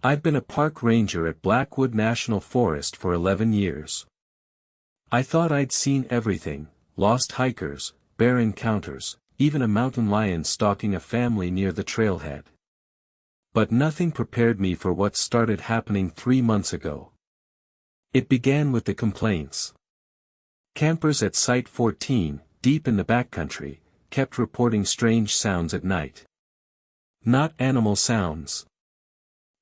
I've been a park ranger at Blackwood National Forest for 11 years. I thought I'd seen everything: lost hikers, bear encounters, even a mountain lion stalking a family near the trailhead. But nothing prepared me for what started happening 3 months ago. It began with the complaints. Campers at Site 14, deep in the backcountry, kept reporting strange sounds at night. Not animal sounds.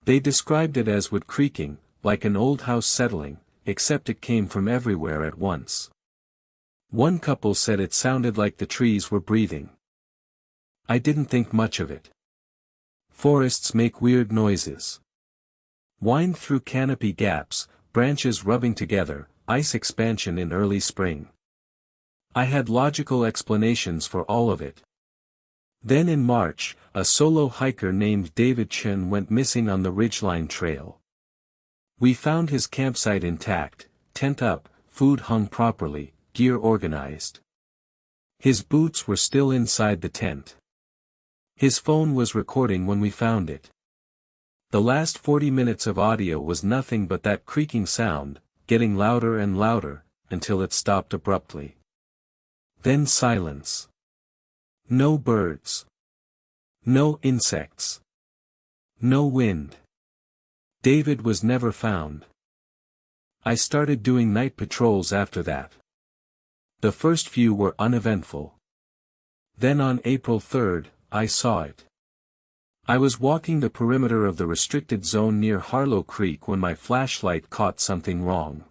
They described it as wood creaking, like an old house settling, except it came from everywhere at once. One couple said it sounded like the trees were breathing. I didn't think much of it. Forests make weird noises. Wind through canopy gaps, branches rubbing together, ice expansion in early spring. I had logical explanations for all of it. Then in March, a solo hiker named David Chen went missing on the Ridgeline Trail. We found his campsite intact, tent up, food hung properly, gear organized. His boots were still inside the tent. His phone was recording when we found it. The last 40 minutes of audio was nothing but that creaking sound, getting louder and louder, until it stopped abruptly. Then silence. No birds. No insects. No wind. David was never found. I started doing night patrols after that. The first few were uneventful. Then on April 3rd, I saw it. I was walking the perimeter of the restricted zone near Harlow Creek when my flashlight caught something wrong.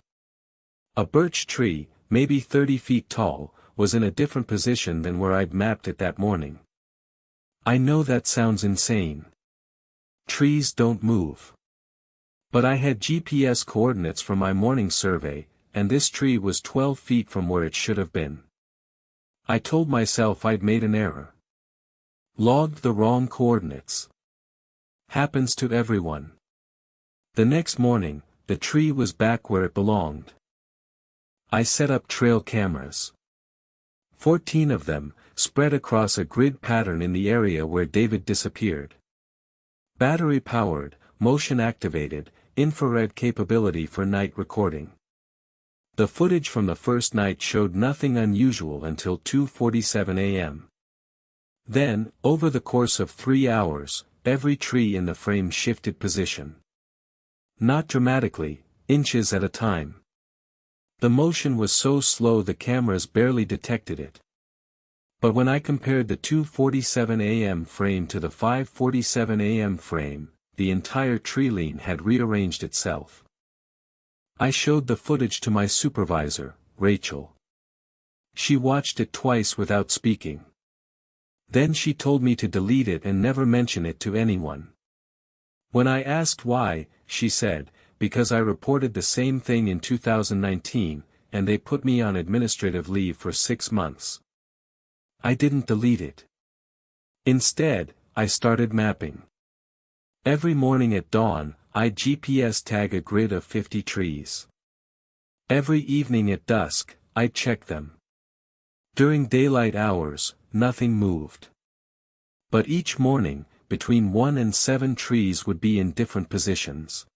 A birch tree, maybe 30 feet tall, was in a different position than where I'd mapped it that morning. I know that sounds insane. Trees don't move. But I had GPS coordinates from my morning survey, and this tree was 12 feet from where it should have been. I told myself I'd made an error. Logged the wrong coordinates. Happens to everyone. The next morning, the tree was back where it belonged. I set up trail cameras. 14 of them, spread across a grid pattern in the area where David disappeared. Battery-powered, motion-activated, infrared capability for night recording. The footage from the first night showed nothing unusual until 2:47 a.m. Then, over the course of 3 hours, every tree in the frame shifted position. Not dramatically, inches at a time. The motion was so slow the cameras barely detected it. But when I compared the 2:47 a.m. frame to the 5:47 a.m. frame, the entire tree line had rearranged itself. I showed the footage to my supervisor, Rachel. She watched it twice without speaking. Then she told me to delete it and never mention it to anyone. When I asked why, she said, because I reported the same thing in 2019, and they put me on administrative leave for 6 months. I didn't delete it. Instead, I started mapping. Every morning at dawn, I'd GPS tag a grid of 50 trees. Every evening at dusk, I'd check them. During daylight hours, nothing moved. But each morning, between 1 and 7 trees would be in different positions.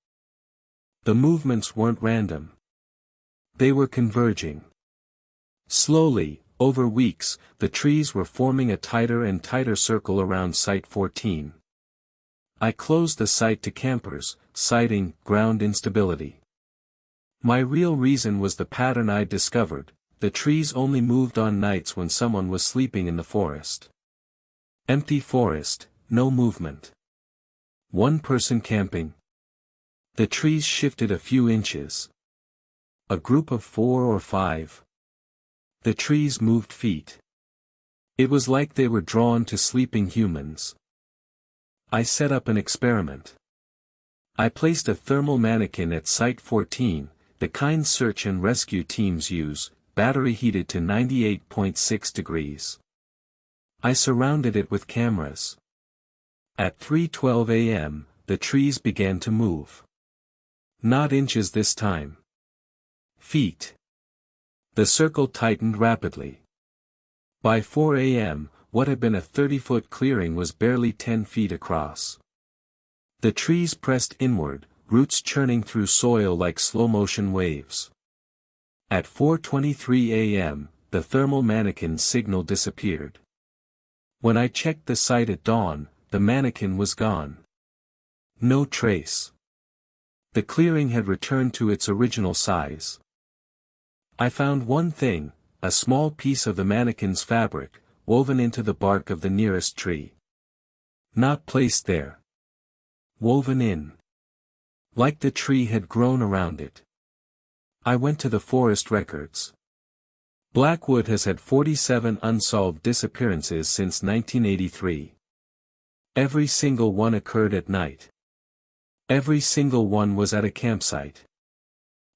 The movements weren't random. They were converging. Slowly, over weeks, the trees were forming a tighter and tighter circle around Site 14. I closed the site to campers, citing ground instability. My real reason was the pattern I'd discovered: the trees only moved on nights when someone was sleeping in the forest. Empty forest, no movement. One person camping. The trees shifted a few inches. A group of 4 or 5. The trees moved feet. It was like they were drawn to sleeping humans. I set up an experiment. I placed a thermal mannequin at Site 14, the kind search and rescue teams use, battery heated to 98.6 degrees. I surrounded it with cameras. At 3:12 a.m., the trees began to move. Not inches this time. Feet. The circle tightened rapidly. By 4 a.m., what had been a 30-foot clearing was barely 10 feet across. The trees pressed inward, roots churning through soil like slow-motion waves. At 4:23 a.m., the thermal mannequin's signal disappeared. When I checked the site at dawn, the mannequin was gone. No trace. The clearing had returned to its original size. I found one thing, a small piece of the mannequin's fabric, woven into the bark of the nearest tree. Not placed there. Woven in. Like the tree had grown around it. I went to the forest records. Blackwood has had 47 unsolved disappearances since 1983. Every single one occurred at night. Every single one was at a campsite.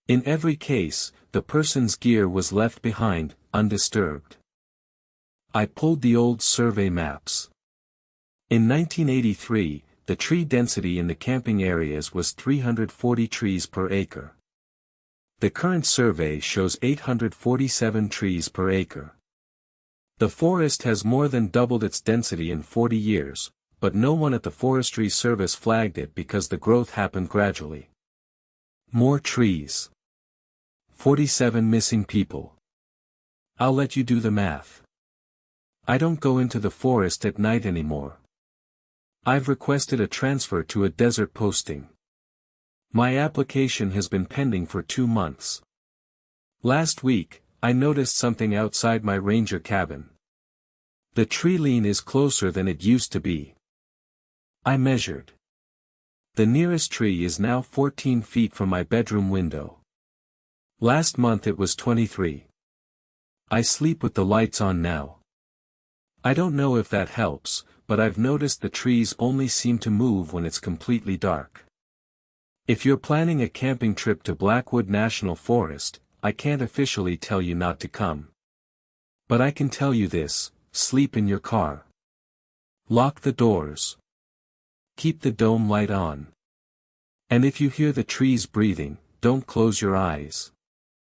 In every case, the person's gear was left behind, undisturbed. I pulled the old survey maps. In 1983, the tree density in the camping areas was 340 trees per acre. The current survey shows 847 trees per acre. The forest has more than doubled its density in 40 years, but no one at the Forestry Service flagged it because the growth happened gradually. More trees. 47 missing people. I'll let you do the math. I don't go into the forest at night anymore. I've requested a transfer to a desert posting. My application has been pending for 2 months. Last week, I noticed something outside my ranger cabin. The tree line is closer than it used to be. I measured. The nearest tree is now 14 feet from my bedroom window. Last month it was 23. I sleep with the lights on now. I don't know if that helps, but I've noticed the trees only seem to move when it's completely dark. If you're planning a camping trip to Blackwood National Forest, I can't officially tell you not to come. But I can tell you this: sleep in your car. Lock the doors. Keep the dome light on. And if you hear the trees breathing, don't close your eyes.